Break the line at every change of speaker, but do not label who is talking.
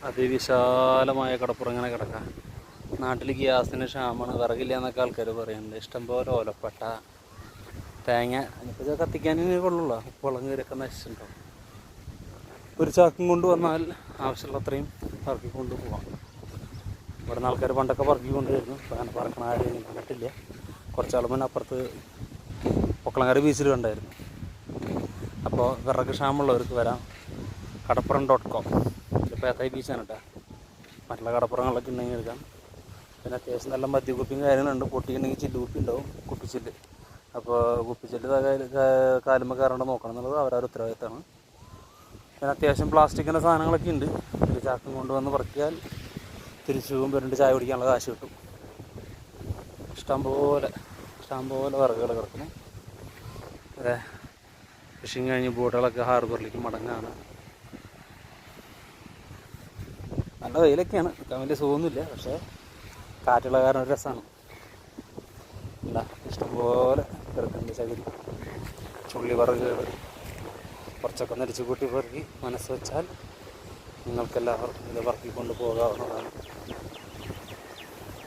അതിവിശാലമായ കടപ്പുറം ഇങ്ങനെ കിടക്കാം. നാട്ടിൽ ഗ്യാസിന് ക്ഷാമമാണ്, വിറകില്ല എന്നൊക്കെ ആൾക്കാർ പറയുന്നുണ്ട്. ഇഷ്ടംപോലെ ഓലപ്പട്ട, തേങ്ങ ഇപ്പോൾ കത്തിക്കാനേ കൊള്ളുള്ള, വെള്ളം കയറിയൊക്കെ നശിച്ചിട്ടുണ്ടാവും. ഒരു ചാക്കും കൊണ്ട് വന്നാൽ ആവശ്യമുള്ളത്രയും പറക്കി കൊണ്ട് പോവാം. ഇവിടെ നിന്ന് ആൾക്കാർ പണ്ടൊക്കെ പറക്കി കൊണ്ടുവരുന്നു. ഇപ്പോൾ അങ്ങനെ പറക്കണ ആരെയും കണ്ടിട്ടില്ല. കുറച്ചാൾ മുന്നേ അപ്പുറത്ത് പൊക്കളങ്ങര ബീച്ചിൽ കണ്ടായിരുന്നു. അപ്പോൾ വിറക് ക്ഷാമമുള്ളവർക്ക് വരാം. കടപ്പുറം.com ഇത് പേത്തായി ബീച്ചാണ് കേട്ടോ. മറ്റുള്ള കടപ്പുറങ്ങളൊക്കെ ഉണ്ടെങ്കിൽ എടുക്കാം. പിന്നെ അത്യാവശ്യം നല്ല മദ്യക്കുപ്പിയും കാര്യങ്ങളുണ്ട്. പൊട്ടിയിട്ടുണ്ടെങ്കിൽ ചില്ലുകുപ്പി ഉണ്ടാവും, കുപ്പിച്ചില്ല്. അപ്പോൾ കുപ്പിച്ചില്ല് കാലുമ്പോൾ കയറാണ്ട് നോക്കണം എന്നുള്ളത് അവരവരുടെ ഉത്തരവാദിത്തമാണ്. പിന്നെ അത്യാവശ്യം പ്ലാസ്റ്റിക്കിൻ്റെ സാധനങ്ങളൊക്കെ ഉണ്ട്. ഒരു ചാക്കും കൊണ്ടുവന്ന് പറക്കിയാൽ തിരിച്ചു പോകുമ്പോൾ 2 ചായ കുടിക്കാനുള്ള കാശ് കിട്ടും. ഇഷ്ടംപോലെ വിറകുകൾ കിടക്കുന്നു. അതെ, ഫിഷിങ് കഴിഞ്ഞ് ബോട്ടുകളൊക്കെ ഹാർബറിലേക്ക് മടങ്ങാണ്. നല്ല വെയിലൊക്കെയാണ്, നിൽക്കാൻ വലിയ സുഖമൊന്നുമില്ല. പക്ഷേ കാറ്റുള്ള കാരണം ഒരു രസമാണ്. അല്ല, ഇഷ്ടംപോലെ കിടക്കുന്നുണ്ട് ചകിരി, ചുള്ളി വിറകുകൾ. കുറച്ചൊക്കെ നരിച്ചു കൂട്ടി പെറുക്കി മനസ്സ് വെച്ചാൽ നിങ്ങൾക്കെല്ലാവർക്കും ഇത് പറക്കിക്കൊണ്ട് പോകാവുന്നതാണ്.